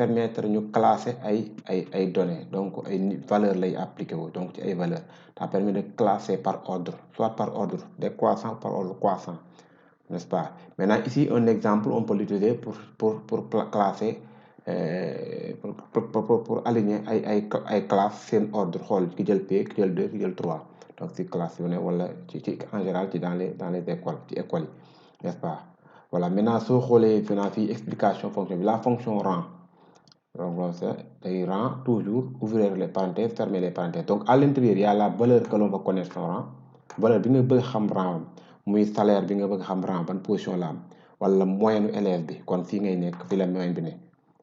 permettre ñu classer ay données donc ay valeurs lay appliqué wu donc ci ay valeurs ça permet de classer par ordre soit par ordre décroissant par ordre croissant, n'est-ce pas? Maintenant ici un exemple on peut l'utiliser pour classer pour aligner ay classes seen ordre xool ki jël P ki jël 2 ki jël 3 donc ci classe yu ne wala ci en général ci dans les écoles ci écoles yi, n'est-ce pas? Voilà, maintenant soo xoolee maintenant fii explication fonction bi la fonction rang donc day rang toujours ouvrir les parenthèses fermer les parenthèses donc à l'intérieur il y a la valeur que l'on va connaître son rang valeur bi nga bëgg xam rang muy salaire bi nga bëgg xam rang ban position la am wala moyenne élève bi kon fii ngay nekk fii la moyenne bi ne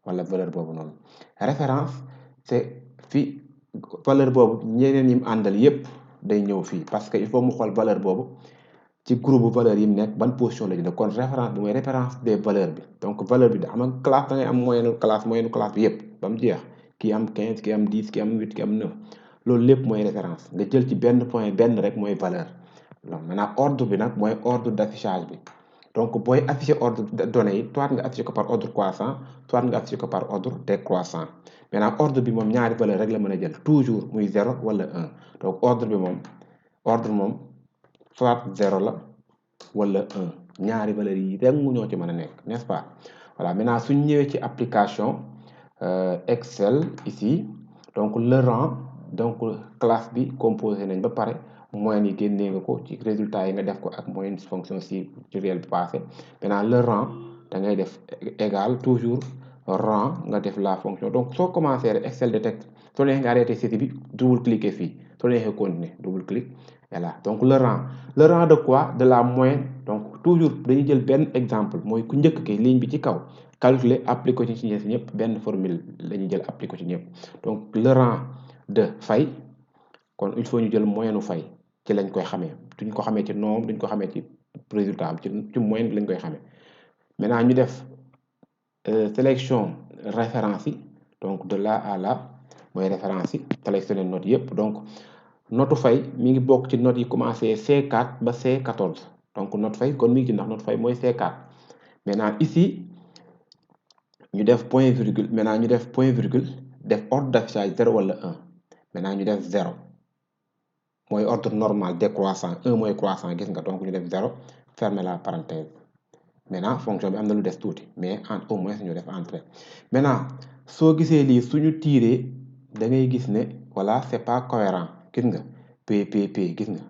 wala valeur boobu noonu référence c'est fii valeur boobu ñeneen yi mu àndal yépp day ñëw fii parce que il faut mu xool valeur boobu ci groupe valeur yi mu nekk ban position la ñu kon référence bi mooy référence des valeurs bi donc valeur bi da am nga classe da ngay am moyenne classe bi yépp ba mu jeex kii am 15 kii am 10 kii am 8 kii am 9 loolu lépp mooy référence nga jël ci benn point benn rek mooy valeur donc maintenant ordre bi nag mooy ordre d'affichage bi donc booy afficher ordre de données yi soit nga afficher ko par ordre croissant soit nga afficher ko par ordre décroissant maintenant ordre bi moom ñaari valeur rek la mën a jël toujours muy 0 wala 1 donc ordre bi moom soit 0 la wala 1 ñaari valeurs yi rek mu ñoo ci mën a nekk, n'est-ce pas? Voilà, maintenant suñ ñëwee ci application Excel ici donc le rang donc classe bi composé nañ ba pare moyenne yi génnee nga ko ci résultat yi nga def ko ak moyenne fonction ci réel bi passé maintenant le rang da ngay def égal toujours rang nga def la fonction donc soo commencé rek Excel détecte soo neexee nga arrêté saisie bi double cliquer fii soo neexee continuer double clic voilà donc le rang de quoi de la moyenne donc toujours dañuy jël benn exemple mooy ku njëkk ki ligne bi ci kaw calculer appliquer ko ci ñëpp benn formule la ñuy jël appliquer ko ci ñëpp donc le rang de fay kon il faut ñu jël moyenne fay ci lañ koy xamee duñ ko xamee ci nombre duñ ko xamee ci résultat am ci moyenne bi lañ koy xamee maintenant ñu def sélection référence yi donc de là à là mooy référence yi sélectionner note yëpp donc note fay mi ngi bokk ci note yi commencé C4 ba C14 donc note fay kon mi ngi ci ndax note fay mooy C4 maintenant ici ñu def point virgule maintenant ñu def point virgule def ordre d'affichage 0 wala 1 maintenant ñu def 0 mooy ordre normal décroissant 1 mooy croissant gis nga donc ñu def 0 fermer la parenthèse maintenant fonction bi am na lu des tuuti mais au moins ñu def entrée maintenant soo gisee lii suñu tiiree da ngay gis ne voilà c'est pas cohérent gis nga p gis nga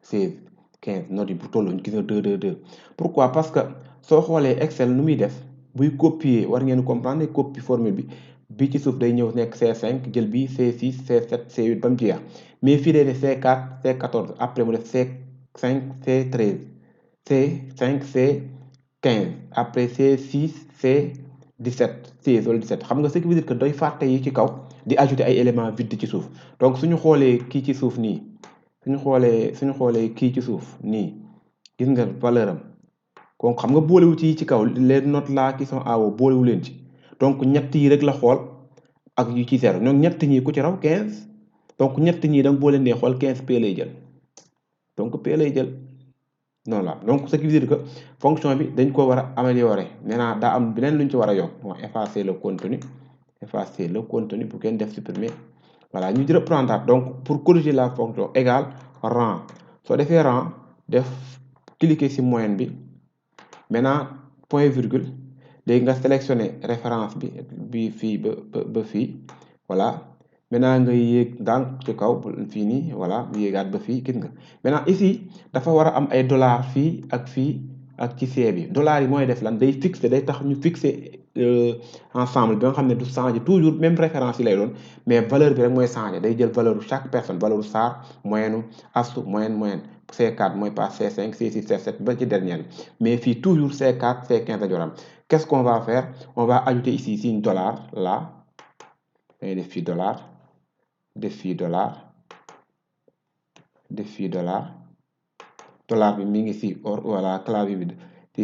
16 15 note yi bu tolluñ gis nga 2 2 2 pourquoi parce que soo xoolee Excel nu muy def buy copier war ngeen comprendre ne copie formule bi ci suuf day ñëw nekk C5 jël bi C6 C7 C8 ba mu jeex mais fii day def C4 C14 après mu def C5 C13 C5 C15 après C6 C17 16 wala 17 xam nga ce qui veut dire que day fàtte yi ci kaw di ajouter ay éléments vides ci suuf donc suñu xoolee kii ci suuf nii suñu xoolee kii ci suuf nii gis nga valeur am kon xam nga boolewu ci kaw les notes là qui sont en haut boolewu leen ci donc ñett yi rek la xool ak yu ci zéro donc ñett ñi ku ci raw 15 donc ñett ñi da nga boo leen dee xool 15 P lay jël donc P lay jël noonu la donc ce qui veut dire que fonction bi dañ ko war a améliorer nee naa daa am beneen lu ñu ci war a yokk moo effacer le contenu bu kenn def supprimer voilà ñu reprendre donc pour corriger la fonction égale rang soo defee rang def cliquer ci moyenne bi maintenant point virgule léegi nga sélectionner référence bi fii ba fii voilà maintenant nga yéeg ndànk ci kaw fii nii voilà yéegaat ba fii gis nga maintenant ici dafa war a am ay dollars fii ak ci C bi dollars yi mooy def lan day fixer day tax ñu fixer ensemble bi nga xam ne du changer toujours même référence yi lay doon mais valeur bi rek mooy changer day jël valeur chaque personne valeur Sarr moyenne Astou moyenne C4 mooy pas C5 C6 C7 ba ci dernière mais fii toujours C4 C15 la ñu war a am qu'est-ce qu'on va faire on va ajouter ici signe dollar là dañuy def fii dollar def fii dollar bi mi ngi si or voilà clavier bi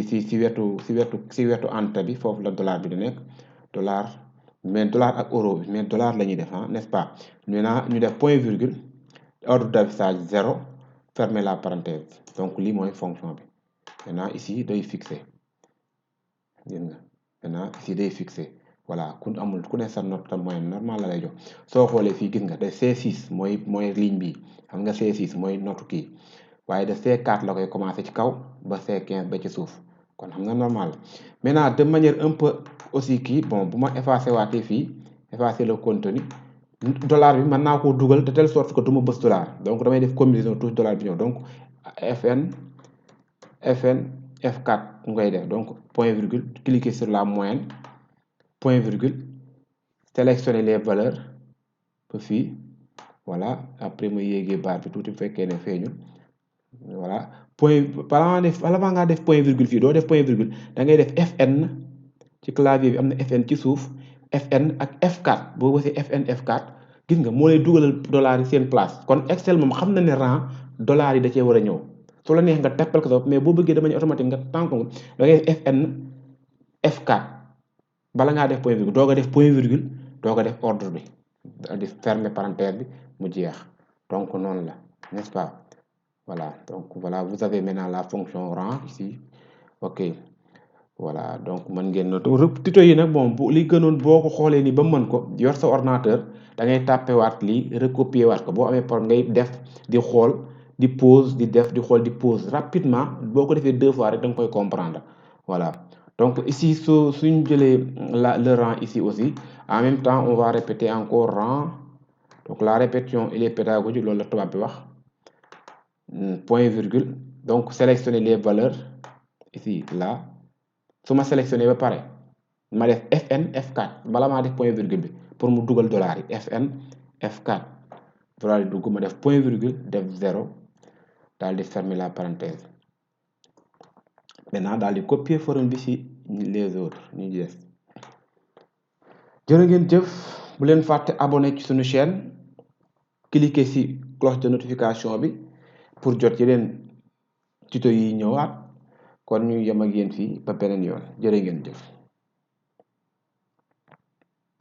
si wetu entrée bi foofu la dollar bi di nekk dollar mais dollar ak euro bi mais dollar la ñuy def n'est-ce pas maintenant ñu def point virgule ordre d'affichage 0 fermer la parenthèse donc lii mooy fonction bi maintenant ici day fixé gis nga maintenant ici day fixé voilà ku amul ku ne sa note moyenne normal la lay jox soo xoolee fii gis nga de C6 mooy ligne bi xam nga C6 mooy note kii waaye de C4 la koy commencé ci kaw ba C15 ba ci suuf kon xam nga normal la maintenant de manière un peu aussi kii bon bu ma effacé waatee fii effacer le contenu dollar bi mën naa koo dugal de telle sorte que du ma bës dollar donc damay def combinaison touche dollar bi ñëw donc FN F4 ngay def donc point virgule cliquer sur la moyenne point virgule sélectionner les valeurs ba fii voilà après ma yéegee barre bi tuuti bu fekkee ne feeñul voilà point bala ngaa def point virgule fii doo def point virgule da ngay def FN ci clavier bi am na FN ci suuf FN ak F4 boo bësee FN F4 gis nga moo lay dugalal dollar yi seen place kon Excel moom xam na ne rang dollar yi da cee war a ñëw su la neex nga teppal ko mais boo bëggee de manière automatique nga tànk da ngay def FN F4 bala ngaa def point virgule doo ko def point virgule doo ko def ordre bi di fermer parenthèse bi mu jeex donc noonu la n'est-ce pas voilà donc voilà vous avez maintenant la fonction rang ici ok voilà donc mën ngeen noter tuto yi nag bon bu li gënoon boo ko xoolee ni ba mën ko yor sa ordinateur da ngay tàppe waat lii recopier waat ko boo amee problème ngay def di xool di pause di def di xool di pause rapidement boo ko defee 2 fois rek da nga koy comprendre voilà donc ici suñ jëlee le rang ici aussi en même temps on va répéter encore rang donc la répétition il est pédagogique loolu la tubaab bi wax point virgule donc sélectionner les valeurs ici là su ma sélectionné ba pare ma def FN F4 bala maa def point virgule bi pour mu dugal dollar yi FN F4 dollar yi dugg ma def point virgule def 0 daal di fermer la parenthèse maintenant daal di copier formule bi ci les autres ñu des jërë ngeen jëf bu leen fàtte abonné ci suñu chaîne cliquer ci cloche de notification bi pour jot yeneen tuto yi ñëwaat kon ñu yem ak yéen fii ba beneen yoon jërë ngeen jëf